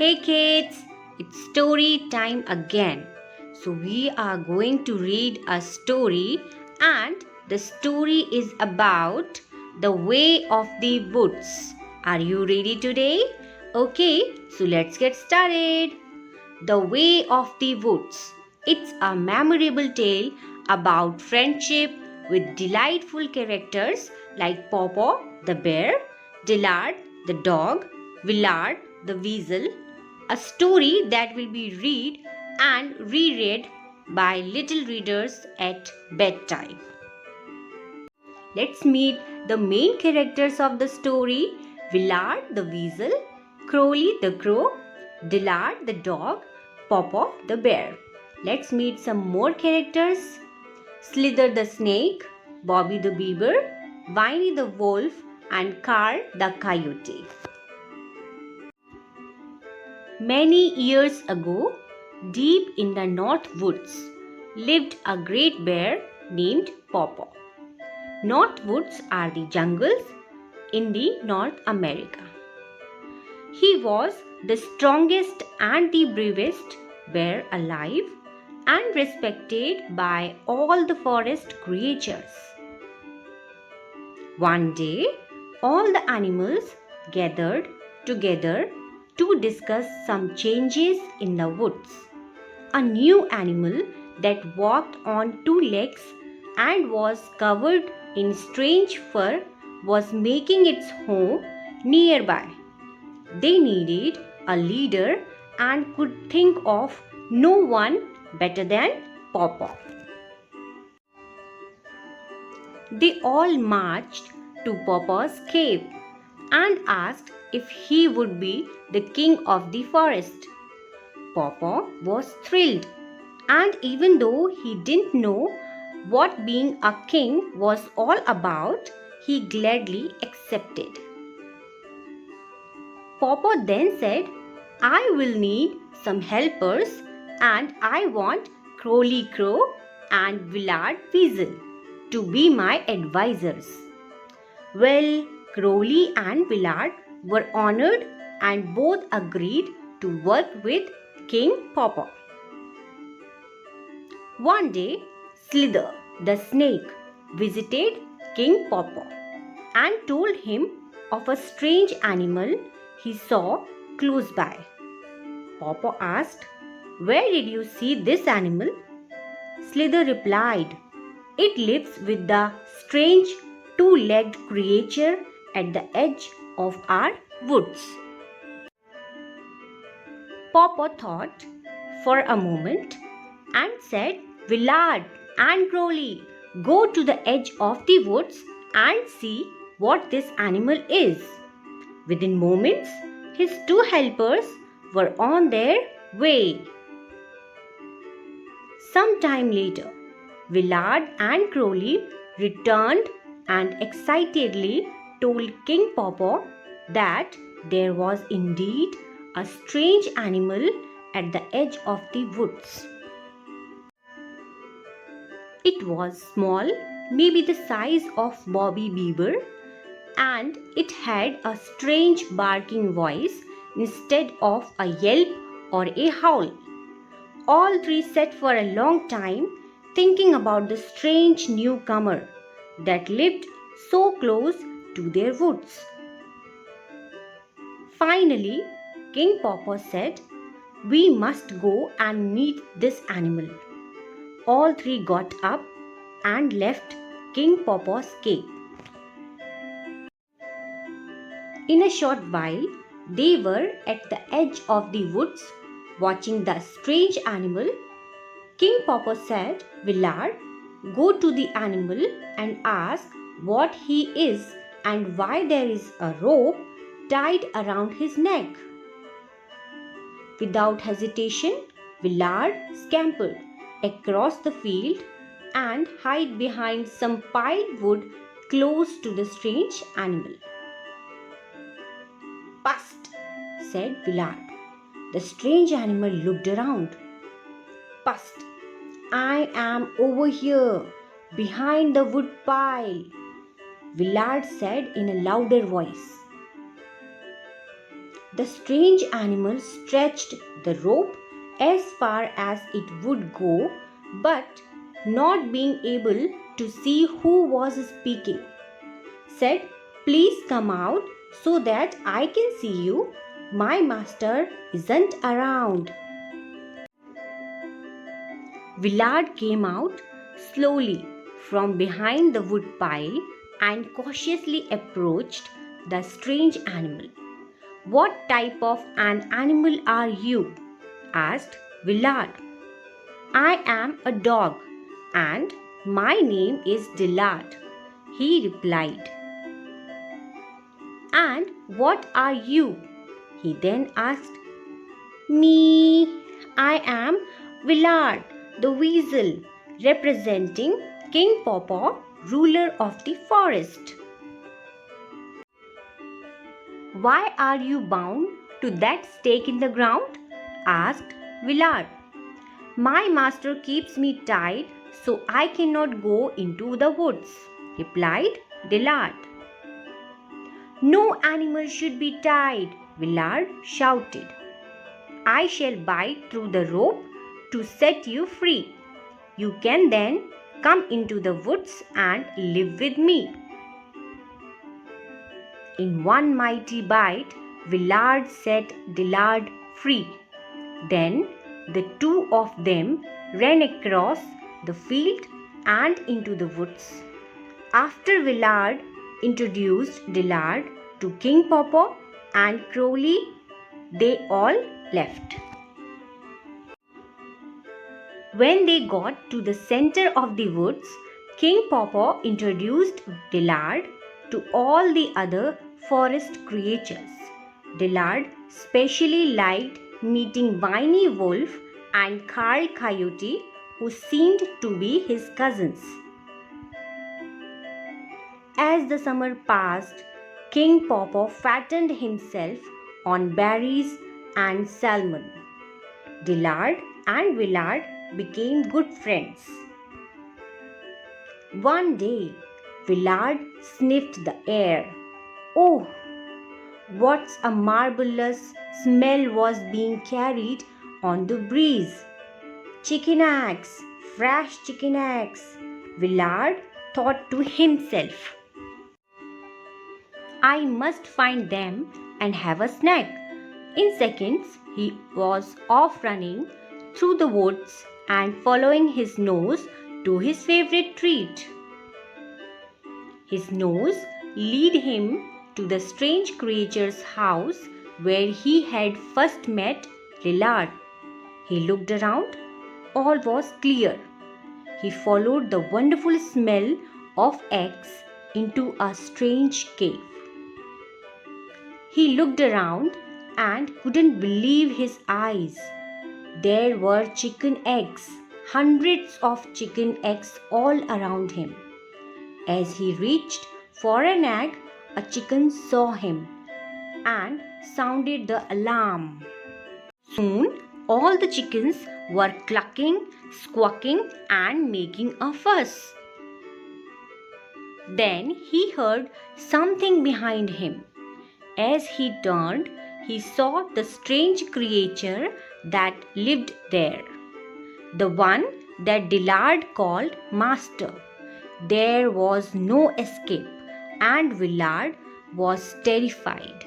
Hey kids, it's story time again. So we are going to read a story and the story is about the way of the woods. Are you ready today? Okay, so let's get started. The Way of the Woods. It's a memorable tale about friendship with delightful characters like Popo the bear, Dillard the dog, Willard the weasel, a story that will be read and reread by little readers at bedtime. Let's meet the main characters of the story: Willard the weasel, Crowley the crow, Dillard the dog, Popo the bear. Let's meet some more characters: Slither the snake, Bobby the beaver, Winnie the wolf, and Carl the coyote. Many years ago, deep in the North Woods, lived a great bear named Popo. North Woods are the jungles in the North America. He was the strongest and the bravest bear alive and respected by all the forest creatures. One day, all the animals gathered together to discuss some changes in the woods. A new animal that walked on two legs and was covered in strange fur was making its home nearby. They needed a leader and could think of no one better than Popo. They all marched to Popo's cave and asked if he would be the king of the forest. Popo was thrilled, and even though he didn't know what being a king was all about, he gladly accepted. Popo then said, "I will need some helpers and I want Crowley Crow and Willard Weasel to be my advisors." Well, Crowley and Willard were honored and both agreed to work with King Popo. One day, Slither the snake visited King Popo and told him of a strange animal he saw close by. Popo asked, "Where did you see this animal?" Slither replied, "It lives with the strange two-legged creature at the edge of our woods." Popo thought for a moment and said, "Willard and Crowley, go to the edge of the woods and see what this animal is." Within moments, his two helpers were on their way. Some time later, Willard and Crowley returned and excitedly told King Popo that there was indeed a strange animal at the edge of the woods. It was small, maybe the size of Bobby Beaver, and it had a strange barking voice instead of a yelp or a howl. All three sat for a long time thinking about the strange newcomer that lived so close to their woods. Finally, King Popo said, "We must go and meet this animal." All three got up and left King Popo's cave. In a short while, they were at the edge of the woods watching the strange animal. King Popo said, "Willard, go to the animal and ask what he is and why there is a rope tied around his neck." Without hesitation, Willard scampered across the field and hid behind some piled wood close to the strange animal. "Past," said Willard. The strange animal looked around. "Past, I am over here, behind the wood pile," Willard said in a louder voice. The strange animal stretched the rope as far as it would go, but not being able to see who was speaking, said, "Please come out so that I can see you. My master isn't around." Villard came out slowly from behind the woodpile and cautiously approached the strange animal. "What type of an animal are you?" asked Villard. "I am a dog, and my name is Dillard," he replied. "And what are you?" he then asked. "Me, I am Villard the Weasel, representing King Pawpaw, ruler of the forest." "Why are you bound to that stake in the ground?" asked Villard. "My master keeps me tied so I cannot go into the woods," replied Dillard. "No animal should be tied," Villard shouted. "I shall bite through the rope to set you free. You can then come into the woods and live with me." In one mighty bite, Villard set Dillard free. Then the two of them ran across the field and into the woods. After Villard introduced Dillard to King Pawpaw and Crowley, they all left. When they got to the center of the woods, King Pawpaw introduced Dillard to all the other forest creatures. Dillard specially liked meeting Whiny Wolf and Carl Coyote, who seemed to be his cousins. As the summer passed, King Pawpaw fattened himself on berries and salmon. Dillard and Villard became good friends. One day, Villard sniffed the air. Oh, what a marvelous smell was being carried on the breeze! "Chicken eggs, fresh chicken eggs," Villard thought to himself. "I must find them and have a snack." In seconds, he was off running through the woods and following his nose to his favorite treat. His nose led him to the strange creature's house where he had first met Dillard. He looked around. All was clear. He followed the wonderful smell of eggs into a strange cave. He looked around and couldn't believe his eyes. There were chicken eggs, hundreds of chicken eggs all around him. As he reached for an egg, a chicken saw him and sounded the alarm. Soon, all the chickens were clucking, squawking, and making a fuss. Then he heard something behind him. As he turned, he saw the strange creature that lived there, the one that Dillard called Master. There was no escape, and Villard was terrified.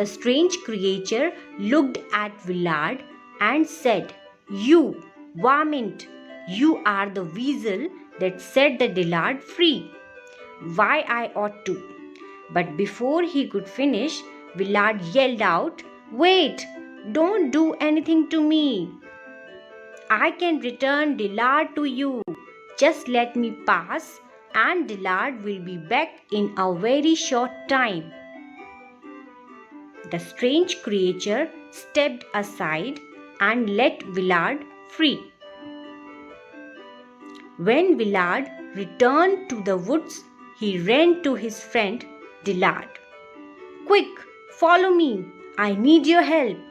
The strange creature looked at Villard and said, "You, varmint, you are the weasel that set the Dillard free. Why, I ought to." But before he could finish, Villard yelled out, "Wait! Don't do anything to me. I can return Dillard to you. Just let me pass, and Dillard will be back in a very short time." The strange creature stepped aside and let Villard free. When Villard returned to the woods, he ran to his friend Dillard. "Quick, follow me. I need your help."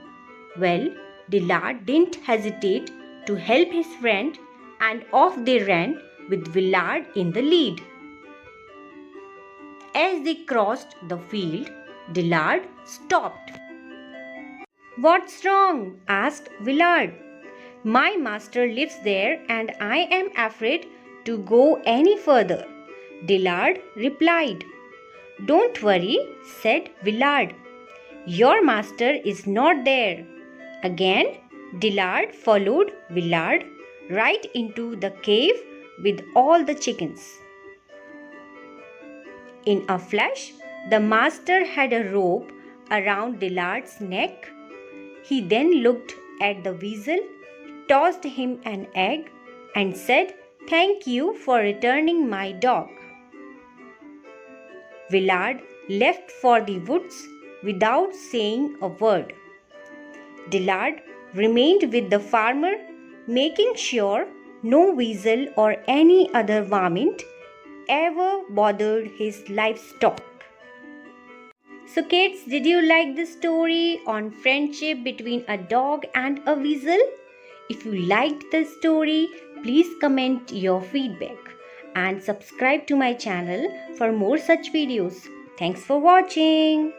Well, Dillard didn't hesitate to help his friend, and off they ran with Villard in the lead. As they crossed the field, Dillard stopped. "What's wrong?" asked Willard. "My master lives there and I am afraid to go any further," Dillard replied. "Don't worry," said Willard. "Your master is not there." Again, Dillard followed Willard right into the cave with all the chickens. In a flash, the master had a rope around Dillard's neck. He then looked at the weasel, tossed him an egg, and said, "Thank you for returning my dog." Willard left for the woods without saying a word. Dillard remained with the farmer, making sure no weasel or any other varmint ever bothered his livestock. So kids, did you like the story on friendship between a dog and a weasel? If you liked the story, please comment your feedback and subscribe to my channel for more such videos. Thanks for watching.